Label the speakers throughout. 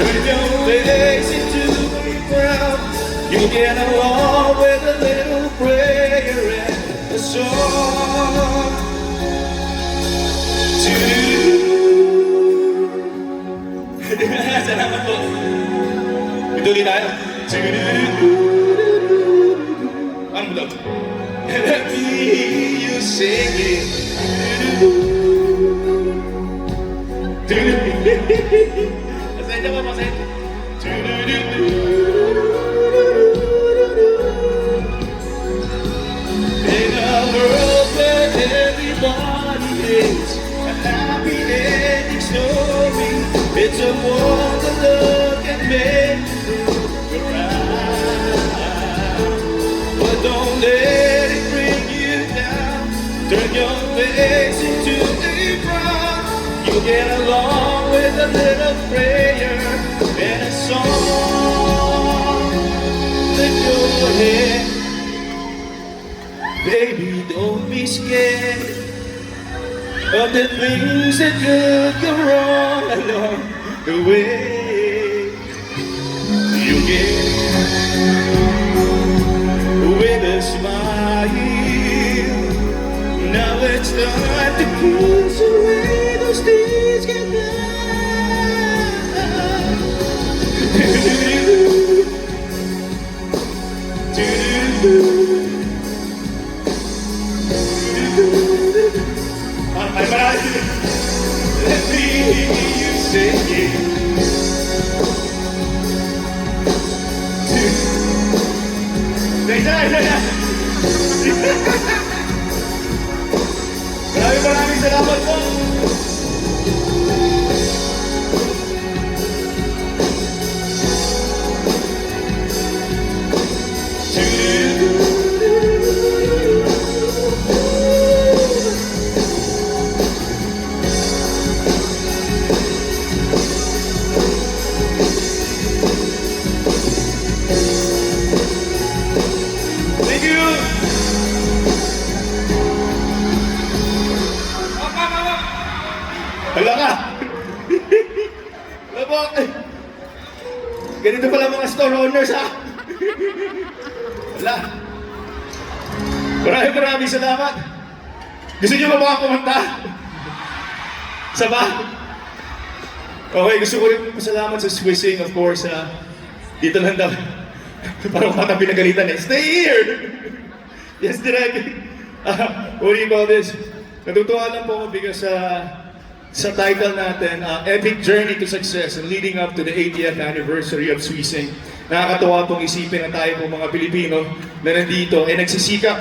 Speaker 1: Turn your face into a frown. You get along with a little prayer and a song. Salamat po. Ituloy tayo. Ano mo daw? Let me hear you sing it. Pasensya po, pasensya. In a world where everybody hates a happy ending story, it's a wonder look and make you cry. But don't let it bring you down. Turn your face into a frown. You get along with a little prayer and a song. Lift your head, baby, don't be scared of the things that could go wrong along the way. You get with a smile. Now it's time to kiss away those tears get down. Let me hear you sing it. Maraming salamat po. Thank you. Hala ka! Hala po! Ganito pala mga store owners ha! Hala! Maraming salamat! Gusto niyo ba mga kumanta? Isa ba? Okay, gusto ko rin pasalamat sa Swissing, of course. Dito lang daw. Parang mga pinagalitan eh. Stay here! Yes, direct. What do you call this? Natutuwa lang po ako because sa title natin, Epic Journey to Success and leading up to the 80th anniversary of Swissing. Nakakatuwa pong isipin na tayo pong mga Pilipino na nandito ay nagsisikap,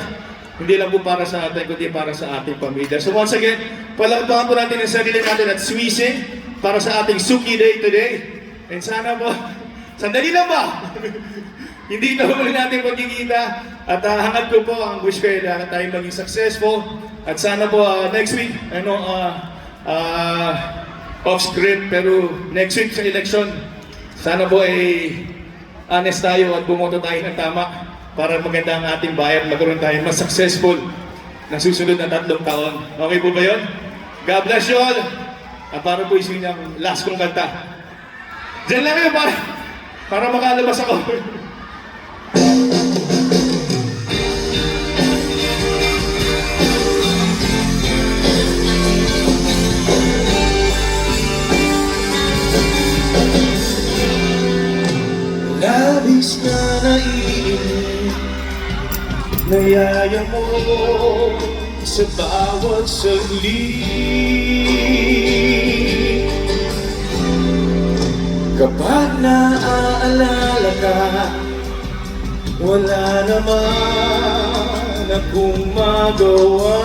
Speaker 1: hindi lang po para sa atin, kundi para sa ating pamilya. So once again, palakpakan po natin ang sarili natin at Swissing para sa ating Suki Day today. And sana po, sandali lang ba? Hindi na huli natin pagkikita at hangad ko po ang wish ko na tayo maging successful at sana po next week, off script, pero next week sa election, sana po ay honest tayo at bumoto tayo ng tama para maganda ang ating bayan, magkaroon tayo mas successful na susunod na 3 taon. Okay po ba yun? God bless you all! At para po isin yung last kong kanta. Diyan lang yun para makalabas ako. Labis na naiinip nayaya mo sa bawat saglit. Kapag naaalala ka, wala naman akong magawa.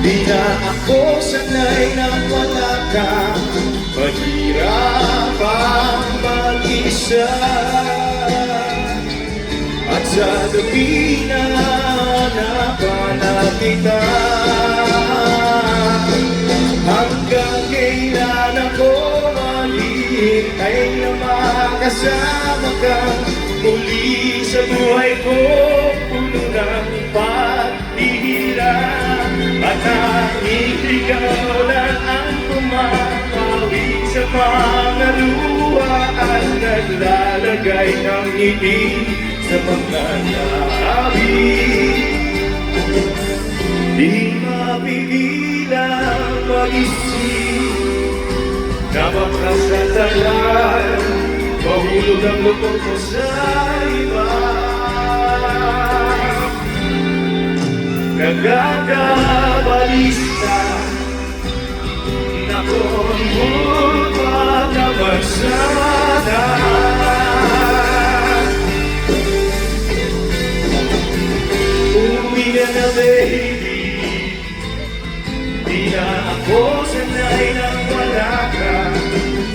Speaker 1: Di na ako sanay na wala ka, mahirap ang mag-isa. At sa gabi na napanap kita, hanggang kailan ako maghihintay na makasama ka muli sa buhay ko, puno ng pag tanging ikaw lang ang pumapawi sa mga luha at naglalagay ng ngiti sa mga labi. Di mapigilang mag-isip na makasatalan, mahulog ang lupot mo sa iba. Nagkakabalista na kung pa naman sana. Umuwi ka na baby, di na ako sanay nang wala ka.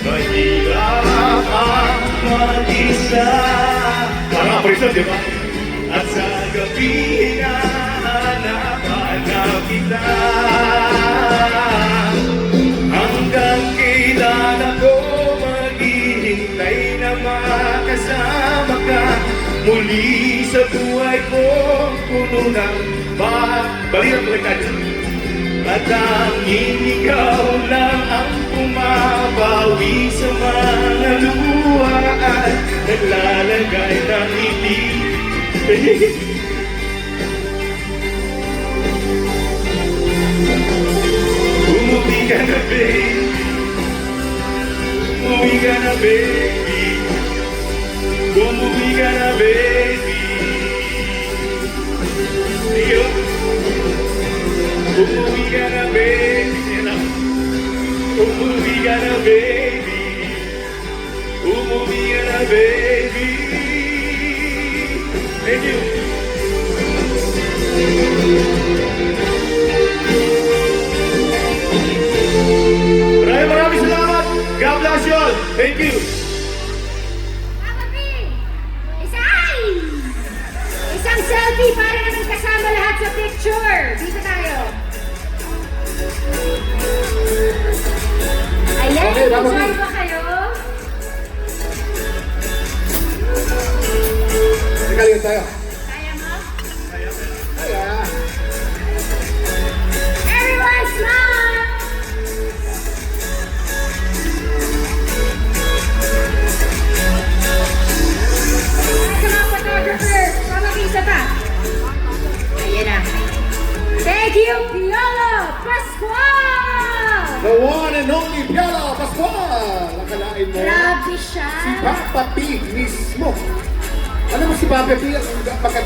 Speaker 1: Mahirap ang mag-isa. Parang apresyon, di ba? At sa gabi hinahanap kita, hanggang kailan ako maghihintay na makasama ka muli sa buhay ko, puno ng balirang baliktad. At tanging ikaw lang ang pumapawi sa mga luha at naglalagay ng ngiti. Umuwi ka na baby, umuwi ka na baby, umuwi ka na baby. Iyo, umuwi ka na baby, umuwi ka na baby, umuwi ka na baby. Thank you. Maraming salamat. God bless you all. Thank you.
Speaker 2: Isang selfie para naman kasama lahat sa picture. Dito tayo. Ayan,
Speaker 3: Okay,
Speaker 2: enjoy ba kayo?
Speaker 3: Sige tayo.
Speaker 2: Kaya mo?
Speaker 3: Kaya.
Speaker 2: Everyone smile! Sa mga photographer, pamag-isa pa. Ayan na. Thank you, Piolo Pascual!
Speaker 3: The one and only Piolo Pascual. Nakalain mo.
Speaker 2: Grabe siya.
Speaker 3: Si Papa P mismo. Alam mo si Papa P ang pagka